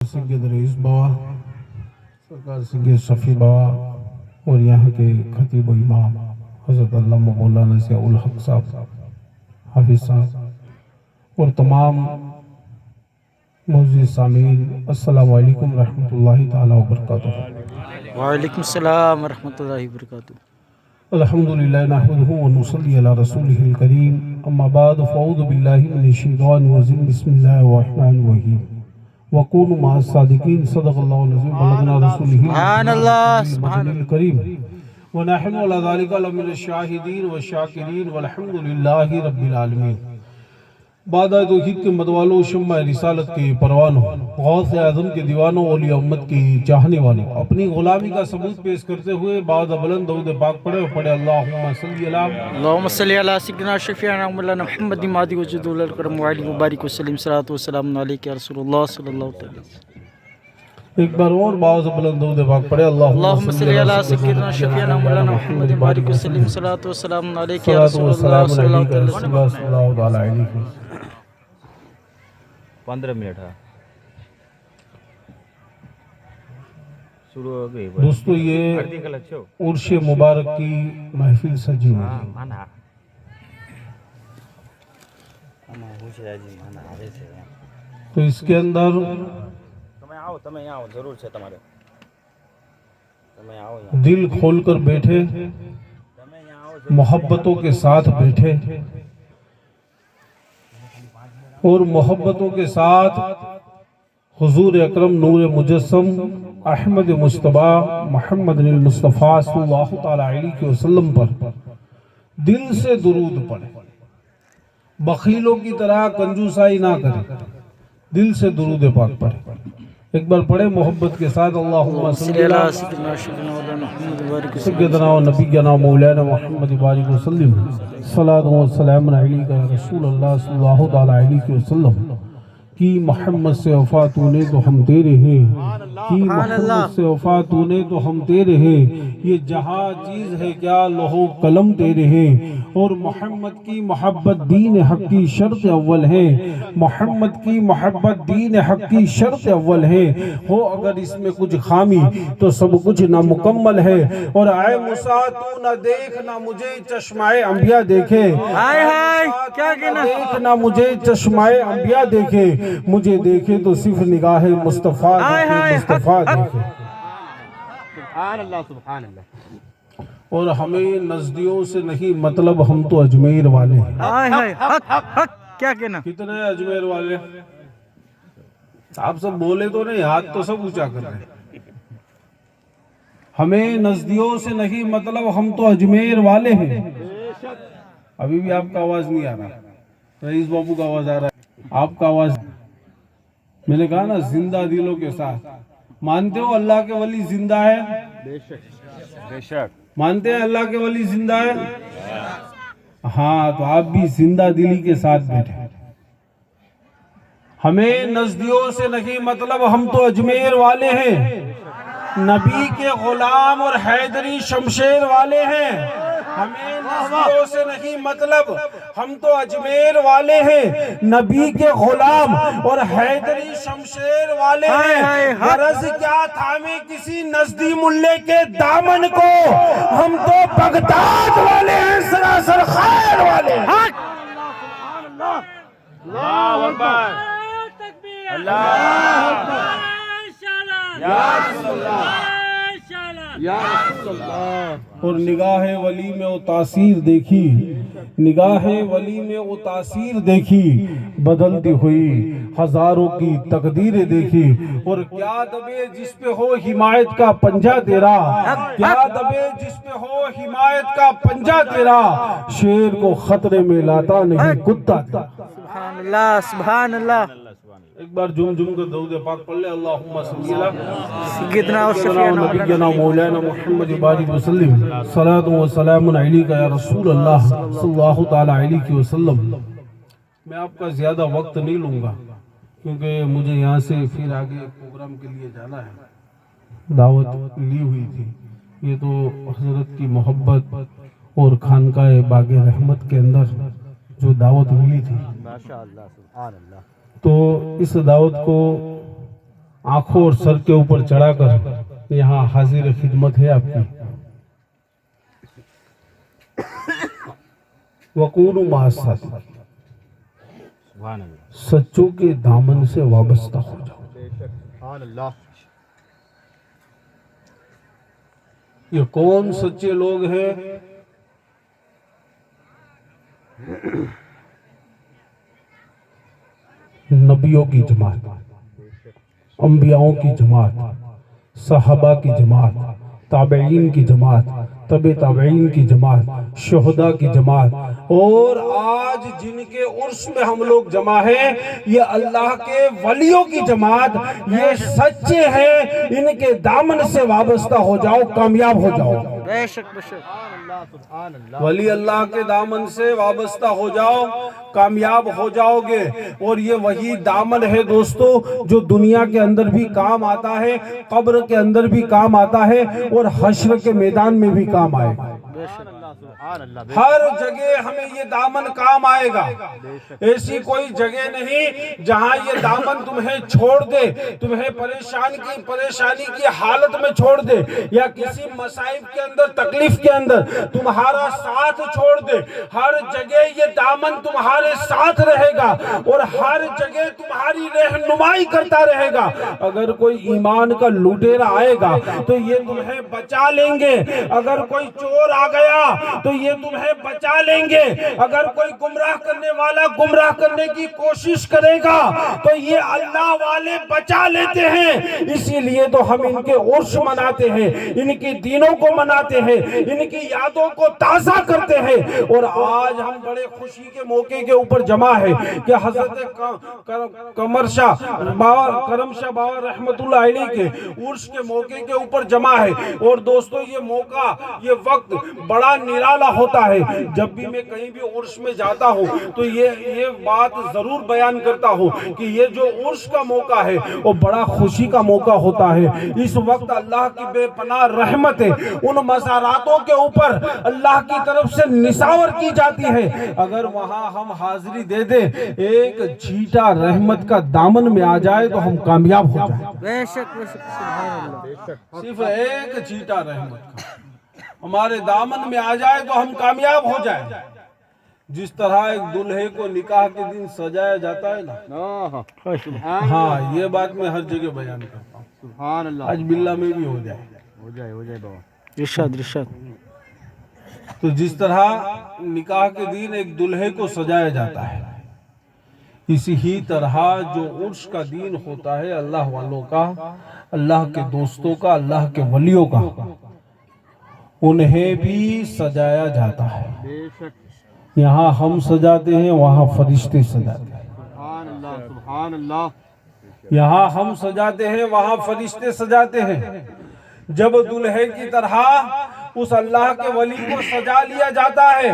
سید رئیس بابا، سرکار سید شفیع بابا اور یہاں کے خطیب و امام حضرت علامہ مولانا ضیاء الحق صاحب حافظ صاحب اور تمام معزز سامعین، السلام علیکم ورحمۃ اللہ تعالی وبرکاتہ۔ وعلیکم السلام ورحمۃ اللہ وبرکاتہ۔ الحمدللہ نحمدہ ونصلی علی رسولہ الکریم، اما بعد فاعوذ باللہ من الشیطان الرجیم، بسم اللہ الرحمن الرحیم، وَكُونُوا مَعَ الصَّادِقِينَ صدق اللہ العظیم بلغنا رسولہ سبحان اللہ سبحان المجید الکریم، ونحن علی ذلک لمن الشاہدین والشاکرین والحمد للہ رب العالمین۔ بعد توحید کے مدوالوں، شمع رسالت کے پروانوں، غوث اعظم کے دیوانوں، اولیاء امت کے چاہنے والوں، اپنی غلامی کا ثبوت پیش کرتے ہوئے بعد بلند درود پاک پڑھے اور پڑھے اللہم صلی علی اللہم صلی علی سیدنا شفیعنا مولانا محمد مادی وجود الکرم وعلی مبارک وسلم، صلاۃ والسلام علیک یا رسول اللہ صلی اللہ علیہ وسلم۔ ایک بار اور بعد بلند درود پاک پڑھے اللہم صلی علی سیدنا شفیعنا مولانا محمد مبارک وسلم، صلاۃ والسلام علیک یا رسول اللہ صلی اللہ علیہ وسلم۔ 15 منٹ ہے، شروع ہو گئی۔ دوستو، یہ عرش مبارک کی محفل سجی ہوئی، تو اس کے اندر دل کھول کر بیٹھے، محبتوں کے ساتھ بیٹھے اور محبتوں کے ساتھ حضور اکرم نور مجسم احمد مصطفیٰ محمد المصطفیٰ صلی اللہ تعالیٰ علیہ وسلم پر دل سے درود پڑھے، بخیلوں کی طرح کنجوسائی نہ کرے، دل سے درود پاک پڑھے۔ ایک بار پڑھے محبت کے ساتھ، اللہم صلی علی سیدنا شفیعنا مولانا محمد مبارک وسلم، سیدنا و نبینا مولانا محمد بارک وسلم، صلاۃ و سلام علیکہ یا رسول اللہ صلی اللہ تعالیٰ علیہ وسلم۔ کی محمد سے وفا تو نے تو ہم تیرے ہیں، کی محمد سے وفا تو نے تو ہم تیرے ہیں، یہ جہاں چیز ہے کیا لوح و قلم تیرے ہیں، اور محمد کی محبت دین حق کی شرط اول ہے، محمد کی محبت دین حق کی شرط اول ہے، ہو اگر اس میں کچھ خامی تو سب کچھ نامکمل ہے، اور اے موسیٰ تو نہ دیکھ نہ مجھے چشمہ انبیاء دیکھے، کیا کہنا، دیکھ نہ مجھے چشمہ انبیاء دیکھے، مجھے دیکھے تو صرف نگاہ مصطفیٰ دیکھے، مصطفیٰ دیکھے۔ سبحان اللہ سبحان اللہ۔ اور ہمیں نزدیوں سے نہیں مطلب، ہم تو اجمیر والے ہیں۔ کیا کہنا، کتنے اجمیر والے؟ آپ سب بولے تو نہیں، ہاتھ تو سب اونچا کر رہے ہیں۔ ہمیں نزدیوں سے نہیں مطلب، ہم تو اجمیر والے ہیں۔ ابھی بھی آپ کا آواز نہیں آ رہا، رئیس بابو کا آواز آ رہا ہے، آپ کا آواز۔ میں نے کہا نا، زندہ دلوں کے ساتھ۔ مانتے ہو اللہ کے ولی زندہ ہے؟ بے شک۔ مانتے ہیں اللہ کے ولی زندہ ہے؟ ہاں، تو آپ بھی زندہ دلی کے ساتھ بیٹھے۔ ہمیں نزدیوں سے نہیں مطلب، ہم تو اجمیر والے ہیں، نبی کے غلام اور حیدری شمشیر والے ہیں۔ ہمیں نزدیوں سے نہیں مطلب، ہم تو اجمیر والے ہیں، نبی کے غلام اور حیدری شمشیر والے ہیں۔ غرض کیا تھامے کسی نزدی ملے کے دامن کو، ہم تو بغداد والے ہیں، سراسر خیر والے ہیں۔ اللہ اکبر، اللہ اکبر، یا رسول اللہ، یا رسول اللہ۔ اور نگاہ ولی میں وہ تاثیر دیکھی، نگاہ ولی میں وہ تاثیر دیکھی، بدلتی ہوئی ہزاروں کی تقدیریں دیکھی۔ اور کیا دبے جس پہ ہو حمایت کا پنجہ تیرا، کیا دبے جس پہ ہو حمایت کا پنجہ تیرا، شیر کو خطرے میں لاتا نہیں کتا تیرا۔ سبحان اللہ سبحان اللہ۔ ایک بار جم کر درود پاک پڑھ لے، اللہم صلی علی سیدنا و سیدنا و نبینا مولانا محمد بارک وسلم، صلاۃ و سلام علیکہ یا رسول اللہ صلی اللہ تعالیٰ علیہ وسلم۔ میں آپ کا زیادہ وقت نہیں لوں گا، کیونکہ مجھے یہاں سے پھر آگے پروگرام کے لیے جانا ہے، دعوت لی ہوئی تھی۔ یہ تو حضرت کی محبت اور خانقاہ باغ رحمت کے اندر جو دعوت ملی تھی، ماشاءاللہ سبحان اللہ، تو اس دعوت کو آنکھوں اور سر کے اوپر چڑھا کر یہاں حاضر خدمت ہے آپ کی. وقولوا مع الصادقین، سبحان اللہ. سچوں کے دامن سے وابستہ ہو جاؤ. سبحان اللہ. یہ کون سچے لوگ ہیں؟ نبیوں کی جماعت، انبیاءوں کی جماعت، صحابہ کی جماعت، تابعین کی جماعت، تبع تابعین کی جماعت، شہداء کی جماعت، اور آج جن کے عرس میں ہم لوگ جمع ہیں یہ اللہ کے ولیوں کی جماعت. یہ سچے ہیں، ان کے دامن سے وابستہ ہو جاؤ، کامیاب ہو جاؤ. بے شک بے شک. سبحان اللہ. ولی اللہ کے دامن سے وابستہ ہو جاؤ، کامیاب ہو جاؤ گے. اور یہ وہی دامن ہے دوستو جو دنیا کے اندر بھی کام آتا ہے، قبر کے اندر بھی کام آتا ہے، اور حشر کے میدان میں بھی کام آئے گا. سبحان اللہ. ہر جگہ ہمیں یہ دامن کام آئے گا. ایسی کوئی جگہ نہیں جہاں یہ دامن تمہیں چھوڑ دے، تمہیں پریشانی کی حالت میں چھوڑ دے، یا کسی مصائب کے اندر، تکلیف کے اندر تمہارا ساتھ چھوڑ دے. ہر جگہ یہ دامن تمہارے ساتھ رہے گا اور ہر جگہ تمہاری رہنمائی کرتا رہے گا. اگر کوئی ایمان کا لوٹیرا آئے گا تو یہ تمہیں بچا لیں گے. اگر کوئی چور آ گیا تو یہ تمہیں بچا لیں گے. اگر کوئی گمراہ کرنے والا گمراہ کرنے کی کوشش کرے گا تو یہ اللہ والے بچا لیتے ہیں. اسی لیے تو ہم ان کے عرس مناتے ہیں، ان کی دینوں کو مناتے ہیں، ان کی یادوں کو تازہ کرتے ہیں. اور آج ہم بڑے خوشی کے موقع کے اوپر جمع ہے کہ حضرت کرم شاہ بابا رحمت اللہ علیہ کے عرس کے موقع کے اوپر جمع ہے. اور دوستو یہ موقع، یہ وقت بڑا نرالا ہوتا ہے. جب بھی میں کہیں بھی عرس میں جاتا ہوں تو یہ بات ضرور بیان کرتا ہوں کہ یہ جو عرس کا موقع ہے وہ بڑا خوشی کا موقع ہوتا ہے. اس وقت اللہ کی بے پناہ رحمت ہے، ان مزاراتوں کے اوپر اللہ کی طرف سے نثار کی جاتی ہے. اگر وہاں ہم حاضری دے دیں، ایک چھیٹا رحمت کا دامن میں آ جائے تو ہم کامیاب ہو جائیں. بے شک بے شک. سبحان اللہ. صرف ایک چھیٹا رحمت کا ہمارے دامن میں آ جائے تو ہم کامیاب ہو جائیں. جس طرح ایک دلہے کو نکاح کے دن سجایا جاتا ہے نا، ہاں یہ بات میں ہر جگہ بیان کرتا ہوں. سبحان اللہ. آج باللہ میں بھی ہو جائے. ہو جائے بابا. ارشاد. تو جس طرح نکاح کے دن ایک دلہے کو سجایا جاتا ہے، اسی ہی طرح جو عرس کا دن ہوتا ہے اللہ والوں کا، اللہ کے دوستوں کا، اللہ کے ولیوں کا، انہیں بھی سجایا جاتا ہے. بے شک. یہاں ہم سجاتے ہیں، وہاں فرشتے سجاتے ہیں. سبحان اللہ. سبحان اللہ. یہاں ہم سجاتے ہیں، وہاں فرشتے سجاتے ہیں. جب دلہے کی طرح اس اللہ کے ولی کو سجا لیا جاتا ہے،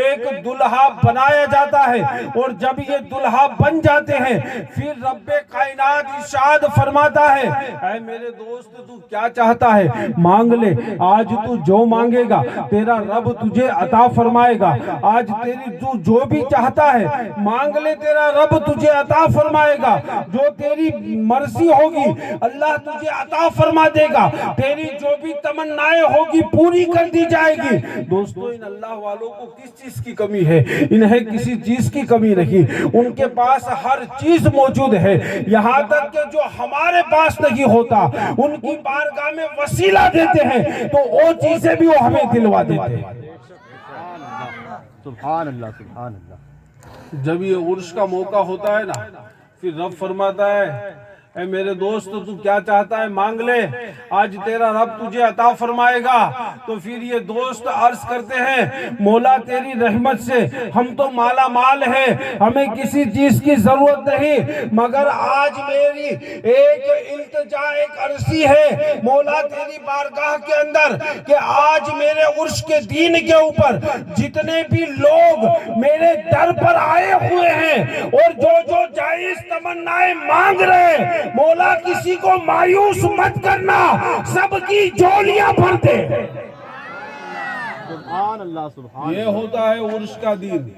ایک دلہا بنایا جاتا ہے، اور جب یہ دلہا بن جاتے ہیں پھر رب کائنات ارشاد فرماتا ہے، اے میرے دوست تو کیا چاہتا ہے مانگ لے، آج تو جو مانگے گا تیرا رب تجھے عطا فرمائے گا. آج تو جو بھی چاہتا ہے مانگ لے، تیرا رب تجھے عطا فرمائے گا. جو تیری مرضی ہوگی اللہ تجھے عطا فرما دے گا. تیری جو بھی تمنائیں ہوگی پوری کر دی جائے گی. دوستو ان اللہ والوں کو کس چیز کی کمی ہے؟ انہیں کسی چیز کی کمی نہیں. ان کے پاس ہر چیز موجود ہے، یہاں تک کہ جو ہمارے پاس نہیں ہوتا ان کی بارگاہ میں وسیلہ دیتے ہیں تو وہ چیزیں بھی وہ ہمیں دلوا دیتے ہیں. سبحان اللہ. سبحان اللہ. جب یہ عرس کا موقع ہوتا ہے نا، پھر رب فرماتا ہے، اے میرے دوست تو کیا چاہتا ہے مانگ لے، آج تیرا رب تجھے عطا فرمائے گا. تو پھر یہ دوست عرض کرتے ہیں، مولا تیری رحمت سے ہم تو مالا مال ہیں، ہمیں کسی چیز کی ضرورت نہیں، مگر آج میری ایک التجا، ایک عرضی ہے مولا تیری بارگاہ کے اندر کہ آج میرے عرس کے دین کے اوپر جتنے بھی لوگ میرے در پر آئے ہوئے ہیں اور جو جائز تمنائیں مانگ رہے ہیں، مولا کسی کو مایوس مت کرنا، سب کی جھولیاں بھر دے. سبحان اللہ. سبحان. یہ ہوتا ہے عرس کا دن.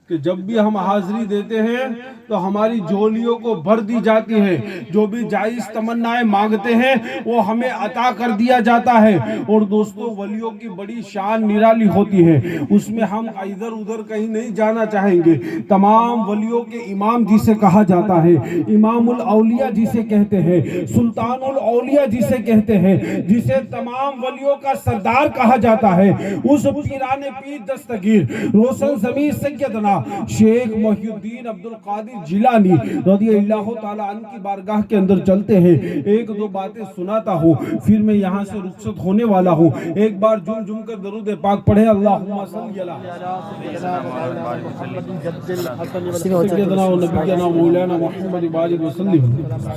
کہ جب بھی ہم حاضری دیتے ہیں تو ہماری جھولیوں کو بھر دی جاتی ہے، جو بھی جائز تمنائیں مانگتے ہیں وہ ہمیں عطا کر دیا جاتا ہے۔ اور دوستو ولیوں کی بڑی شان نرالی ہوتی ہے، اس میں ہم ادھر ادھر کہیں نہیں جانا چاہیں گے۔ تمام ولیوں کے امام جسے کہا جاتا ہے، امام الاولیاء جسے کہتے ہیں، سلطان الاولیاء جسے کہتے ہیں، جسے تمام ولیوں کا سردار کہا جاتا ہے، اس پیران پیر دستگیر روشن ضمیر سیدنا شیخ محی الدین عبد القادر جیلانی رضی اللہ تعالیٰ عنہ کی بارگاہ کے اندر چلتے ہیں۔ ایک دو باتیں سناتا ہوں، پھر میں یہاں سے رخصت ہونے والا ہوں۔ ایک بار جم جم کر درود پاک پڑھے، اللہم صلی علی سیدنا و نبینا مولانا محمد بارک وسلم،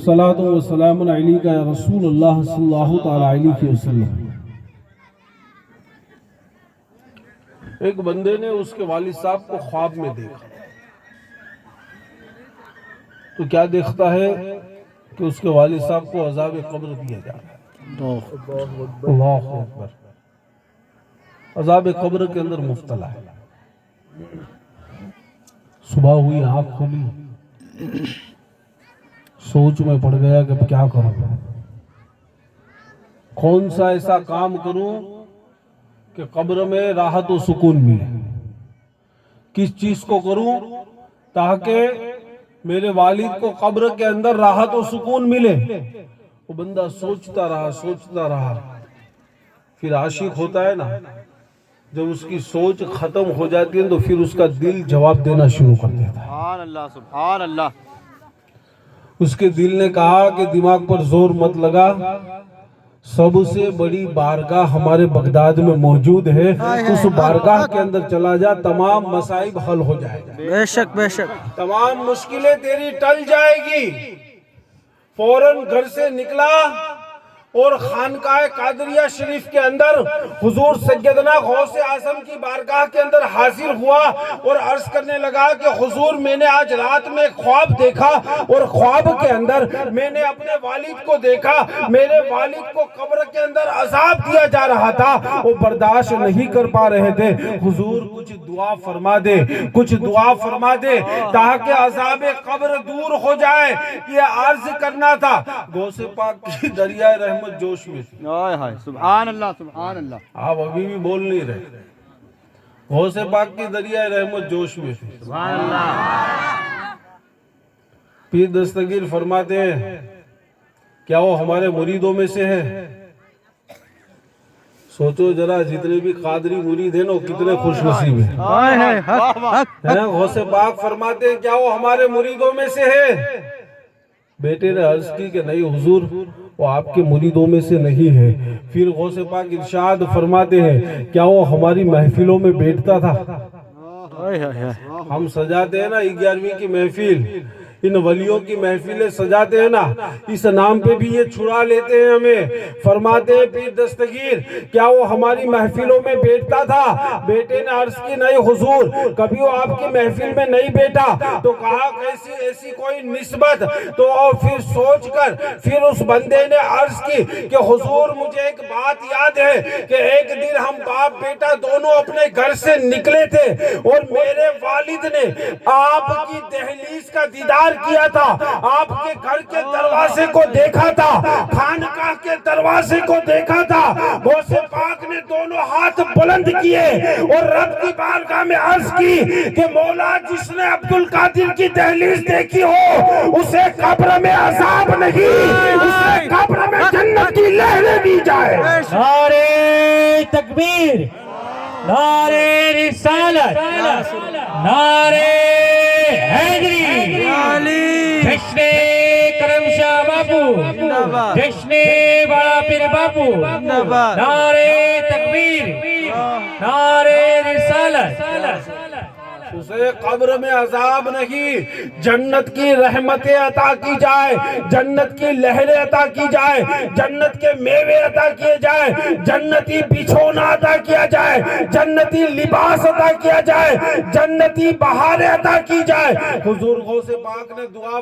صلاۃ و سلام علیک یا رسول اللہ صلی اللہ تعالیٰ علیہ وسلم۔ ایک بندے نے اس کے والد صاحب کو خواب میں دیکھا، تو کیا دیکھتا ہے کہ اس کے والد صاحب کو عذاب قبر دیا جا رہا ہے۔ اللہ اکبر، عذاب قبر کے اندر مبتلا ہے۔ صبح ہوئی، آنکھ کھلی، سوچ میں پڑ گیا کہ کیا کروں، کون سا ایسا کام کروں کہ قبر میں راحت و سکون ملے، کس چیز کو کروں تاکہ میرے والد کو قبر کے اندر راحت و سکون ملے۔ وہ بندہ سوچتا رہا، پھر عاشق ہوتا ہے نا، جب اس کی سوچ ختم ہو جاتی ہے تو پھر اس کا دل جواب دینا شروع کر دیتا ہے۔ سبحان اللہ سبحان اللہ۔ اس کے دل نے کہا کہ دماغ پر زور مت لگا، سب سے بڑی بارگاہ ہمارے بغداد میں موجود ہے، اس بارگاہ کے اندر چلا جا، تمام مصائب حل ہو جائے گا، بے شک بے شک، تمام مشکلیں تیری ٹل جائے گی۔ فوراً گھر سے نکلا اور خانقاہ قادریہ شریف کے اندر حضور سیدنا غوث اعظم کی بارگاہ کے اندر حاضر ہوا اور عرض کرنے لگا کہ حضور میں نے آج رات میں ایک خواب دیکھا، اور خواب کے اندر میں نے اپنے والد کو دیکھا، میرے والد کو قبر کے اندر عذاب دیا جا رہا تھا، وہ برداشت نہیں کر پا رہے تھے۔ حضور کچھ دعا فرما دے، کچھ دعا فرما دے تاکہ عذاب قبر دور ہو جائے، یہ عرض کرنا تھا۔ غوث پاک کی دریائے رحمت جوش میں تھی۔ سبحان اللہ سبحان اللہ۔ آپ ابھی بھی بول نہیں رہے، غوث پاک کی دریائے رحمت جوش میں تھی۔ سبحان اللہ۔ پیر دستگیر فرماتے ہیں کیا وہ ہمارے مریدوں میں سے ہے؟ سوچو ذرا، جتنے بھی قادری مرید ہیں نا کتنے خوش نصیب ہیں۔ غوث پاک فرماتے ہیں کیا وہ ہمارے مریدوں میں سے ہے؟ بیٹے نے عرض کی کہ نہیں حضور، وہ آپ کے مریدوں میں سے نہیں ہے۔ پھر غوث پاک ارشاد فرماتے ہیں کیا وہ ہماری محفلوں میں بیٹھتا تھا؟ ہم سجاتے ہیں نا 11ویں کی محفل، ان ولیوں کی محفلیں سجاتے ہیں نا، اس نام پہ بھی یہ چھڑا لیتے ہیں ہمیں۔ فرماتے ہیں پیر دستگیر کیا وہ ہماری محفلوں میں بیٹھتا تھا؟ بیٹے نے عرض کی نہیں حضور، کبھی وہ آپ کی محفل میں نہیں بیٹھا۔ تو کہا کیسی ایسی کوئی نسبت؟ تو اور پھر سوچ کر پھر اس بندے نے عرض کی کہ حضور مجھے ایک بات یاد ہے کہ ایک دن ہم باپ بیٹا دونوں اپنے گھر سے نکلے تھے اور میرے والد نے آپ کی دہلیز کا دیدار کیا تھا، آپ کے گھر کے دروازے کو دیکھا تھا، خانقاہ کے دروازے کو دیکھا تھا۔ غوث پاک نے دونوں ہاتھ بلند کیے اور رب کی بارگاہ میں عرض کی کہ مولا جس نے عبد القادر کی دہلیز دیکھی ہو اسے قبر میں عذاب نہیں، اسے قبر میں جنت کی لہریں دی جائے۔ نعرہ تکبیر، نعرہ رسالت، نعرہ حیدری، جشن کرم شاہ باپو، جشن بڑا پیر باپو، نعرہ تکبیر، نعرہ رسالت۔ اسے قبر میں عذاب نہیں، جنت کی رحمتیں عطا کی جائے، جنت کی لہریں عطا کی جائے، جنت کے میوے عطا کیے جائے، جنتی بچھونا عطا کیا جائے، جنتی لباس عطا کیا جائے، جنتی بہاریں عطا کی جائے۔ حضور غوث پاک نے دعا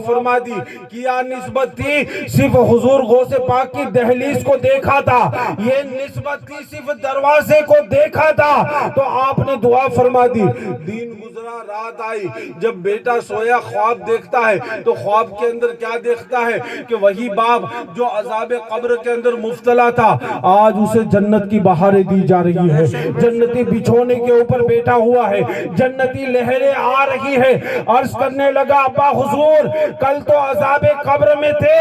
فرما دی، کیا نسبت تھی؟ صرف حضور غوث پاک کی دہلیز کو دیکھا تھا، یہ نسبت تھی صرف دروازے کو دیکھا تھا۔ تو آپ نے دعا فرما فرما دی. دین گزرا رات آئی, جب بیٹا سویا خواب دیکھتا ہے تو خواب کے اندر کیا دیکھتا ہے کہ وہی باپ جو عذاب قبر کے اندر مبتلا تھا آج اسے جنت کی بہاریں دی جا رہی ہے, جنتی بچھونے کے اوپر بیٹھا ہوا ہے, جنتی لہریں آ رہی ہے. عرض کرنے لگا ابا حضور کل تو عذاب قبر میں تھے,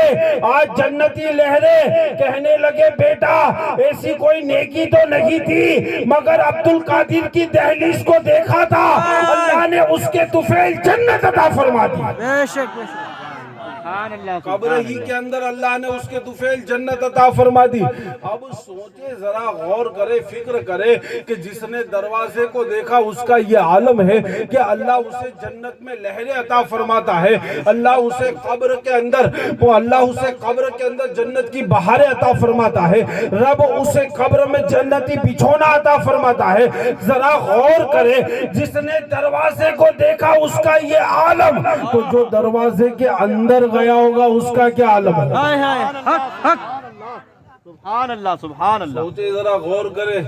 آج جنتی لہریں. کہنے لگے بیٹا ایسی کوئی نیکی تو نہیں تھی مگر عبد القادر کی دہلیز کو دیکھا تھا, اللہ نے اس کے طفیل جنت عطا فرما دی. بے شک بے شک. قبر ہی کے اندر اللہ نے اس کے طفیل جنت عطا فرما دی. اب سوچے ذرا غور کرے فکر کرے کہ جس نے دروازے کو دیکھا اس کا یہ عالم ہے کہ اللہ اسے جنت میں لہریں عطا فرماتا ہے, اللہ اسے قبر کے اندر جنت کی بہاریں عطا فرماتا ہے, رب اسے قبر میں جنتی بچھونا عطا فرماتا ہے. ذرا غور کرے جس نے دروازے کو دیکھا اس کا یہ عالم, تو جو دروازے کے اندر گیا ہوگا اس کا کیا عالم ہے. ہائے ہائے حق حق. سبحان اللہ سبحان اللہ. سوچے ذرا غور کرے,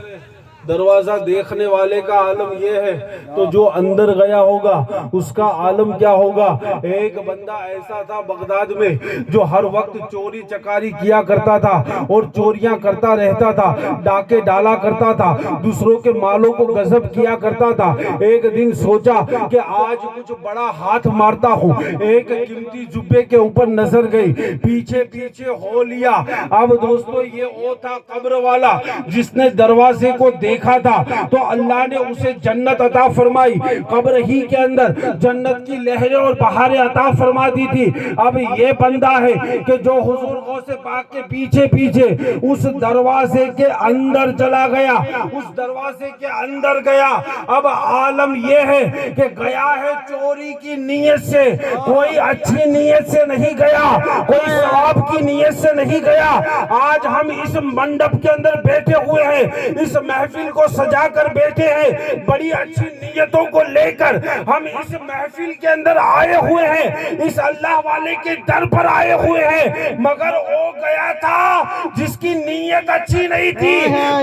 دروازہ دیکھنے والے کا عالم یہ ہے تو جو اندر گیا ہوگا اس کا عالم کیا ہوگا. ایک بندہ ایسا تھا بغداد میں جو ہر وقت چوری چکاری کیا کرتا تھا اور چوریاں کرتا رہتا تھا, ڈاکے ڈالا کرتا تھا, دوسروں کے مالوں کو غصب کیا کرتا تھا. ایک دن سوچا کہ آج کچھ بڑا ہاتھ مارتا ہوں, ایک قیمتی جبے کے اوپر نظر گئی, پیچھے پیچھے ہو لیا. اب دوستو یہ وہ تھا قبر والا جس نے دروازے کو دیکھا تھا تو اللہ نے اسے جنت عطا فرمائی, قبر ہی کے اندر جنت کی لہریں اور بہاریں عطا فرما دی تھی. اب یہ بندہ ہے کہ جو حضور غوث پاک کے پیچھے پیچھے اس دروازے کے اندر چلا گیا, اس دروازے کے اندر گیا. اب عالم یہ ہے کہ گیا ہے چوری کی نیت سے, کوئی اچھی نیت سے نہیں گیا, کوئی ثواب کی نیت سے نہیں گیا. آج ہم اس منڈپ کے اندر بیٹھے ہوئے ہیں, اس محفل کو سجا کر بیٹھے ہیں, بڑی اچھی نیتوں کو لے کر ہم اس محفل کے اندر آئے ہوئے ہیں, اس اللہ والے کے در پر آئے ہوئے ہیں. مگر وہ گیا تھا جس کی نیت اچھی نہیں تھی,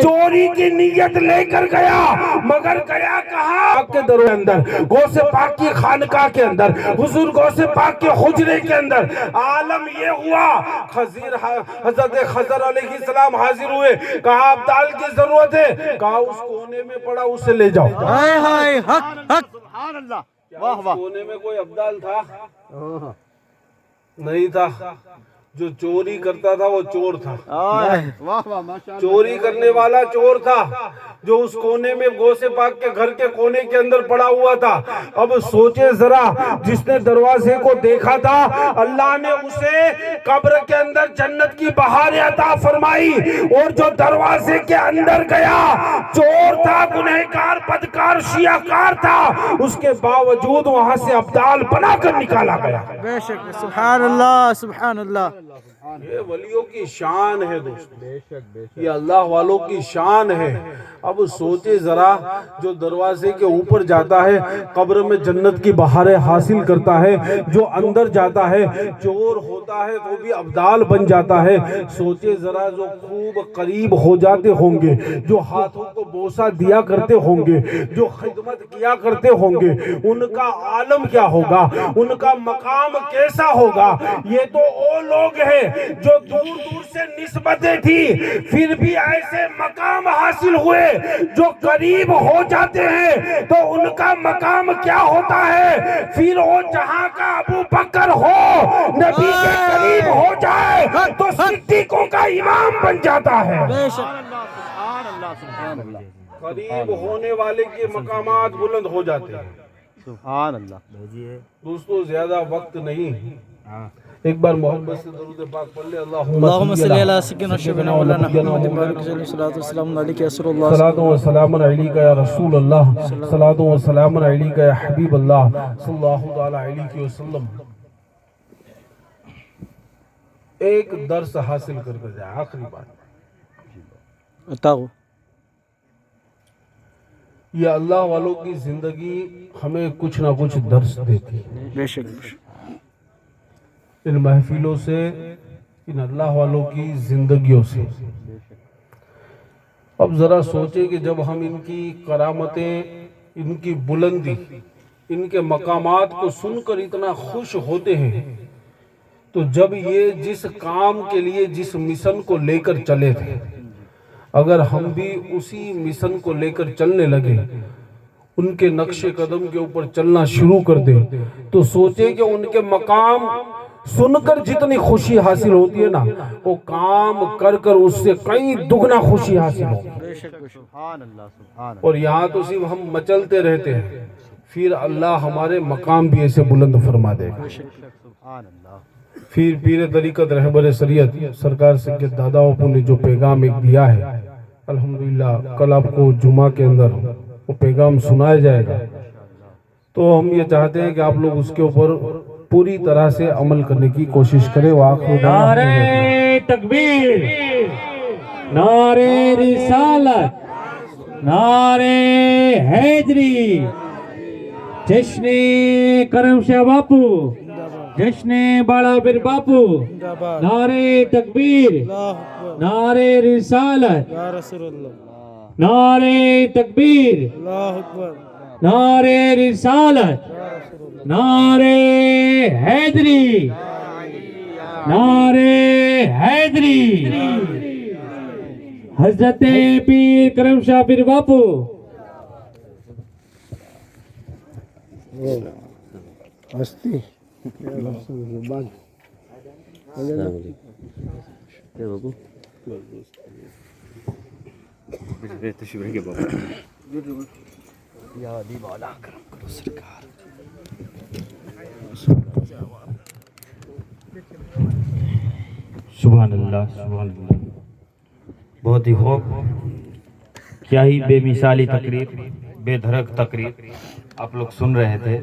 چوری کی نیت لے کر گیا, مگر گیا کہاں کے در اندر, غوث پاک کی خانقاہ کے اندر, حضور غوث پاک کے حجرے کے اندر. عالم یہ ہوا حضرت خضر علیہ السلام حاضر ہوئے, کہا ابدال کی ضرورت ہے, کہا اس کونے میں پڑا اسے لے جاؤ. ہائے ہائے حق حق. سبحان اللہ. واہ واہ. کونے میں کوئی ابدال تھا نہیں تھا, جو چوری کرتا تھا وہ چور تھا, واہ واہ ماشاءاللہ. چوری کرنے والا چور تھا جو اس کونے میں غوث پاک کے گھر کے کونے کے اندر پڑا ہوا تھا. اب سوچے ذرا جس نے دروازے کو دیکھا تھا اللہ نے اسے قبر کے اندر جنت کی بہاریں عطا فرمائی, اور جو دروازے کے اندر گیا چور تھا, گنہگار بدکار شیعہ کار تھا, اس کے باوجود وہاں سے ابدال بنا کر نکالا گیا. بے شک. سبحان اللہ سبحان اللہ. یہ ولیوں کی شان ہے دوستو, یہ اللہ والوں کی شان ہے. اب سوچے ذرا جو دروازے کے اوپر جاتا ہے قبر میں جنت کی بہاریں حاصل کرتا ہے, جو اندر جاتا ہے چور ہوتا ہے وہ بھی ابدال بن جاتا ہے. سوچے ذرا جو خوب قریب ہو جاتے ہوں گے, جو ہاتھوں کو بوسہ دیا کرتے ہوں گے, جو خدمت کیا کرتے ہوں گے, ان کا عالم کیا ہوگا, ان کا مقام کیسا ہوگا. یہ تو وہ لوگ ہیں جو دور دور سے نسبتیں تھی پھر بھی ایسے مقام حاصل ہوئے, جو قریب ہو جاتے ہیں تو ان کا مقام کیا ہوتا ہے, پھر وہ جہاں کا ابو بکر ہو, نبی کے قریب ہو جائے تو صدیقوں کا امام بن جاتا ہے. بے شک. سبحان اللہ سبحان اللہ. قریب ہونے والے کے مقامات بلند ہو جاتے ہیں. سبحان اللہ. دوستو زیادہ وقت نہیں, ایک بار محبت سے درود پاک پڑھ لے. اللہم صلی اللہ سیدنا شفیعنا مولانا محمد بارک وسلم صلاۃ والسلام علیک یا رسول اللہ, صلاۃ و سلام علیک یا رسول اللہ, صلاۃ و سلام علیک یا حبیب اللہ صلی اللہ تعالی علیہ وسلم. ایک درس حاصل کر کے جائے, آخری بات. بتاؤ. یہ اللہ والوں کی زندگی ہمیں کچھ نہ کچھ درس دیتی ہے. بے شک. ان محفلوں سے, ان اللہ والوں کی زندگیوں سے. اب ذرا سوچیں کہ جب ہم ان کی کرامتیں ان کی بلندی، ان کے مقامات کو سن کر اتنا خوش ہوتے ہیں، تو جب یہ جس کام کے لیے جس مشن کو لے کر چلے تھے، اگر ہم بھی اسی مشن کو لے کر چلنے لگے، ان کے نقش قدم کے اوپر چلنا شروع کر دے، تو سوچے کہ ان کے مقام سن کر جتنی خوشی حاصل ہوتی ہے نا، وہ کام کر کر اس سے کئی دگنا خوشی حاصل ہو۔ سبحان اللہ سبحان اللہ اور یہاں تو صرف ہم مچلتے رہتے ہیں، پھر اللہ ہمارے مقام بھی ایسے بلند فرما دے گا۔ سبحان اللہ پھر پیر طریقت رہبر شریعت سرکار سید دادا باپو نے جو پیغام ایک دیا ہے، الحمدللہ کل آپ کو جمعہ کے اندر وہ پیغام سنایا جائے گا، تو ہم یہ چاہتے ہیں کہ آپ لوگ اس کے اوپر پوری طرح سے عمل کرنے کی کوشش کریں۔ وآخر دعوانا نعرہ تکبیر، نعرہ رسالت، نعرہ حیدری، جشن کرم شاہ باپو، جشن بالا بیر باپو، نعرہ تکبیر، نعرہ رسالت، نعرہ تکبیر، نعرہ رسالت، نعرہ حیدری، نعرہ حیدری، حضرت پیر کرم شاہ پیر باپو۔ سبحان اللہ سبحان اللہ، بہت ہی خوب، کیا ہی بے مثالی تقریر، بے دھڑک تقریر آپ لوگ سن رہے تھے۔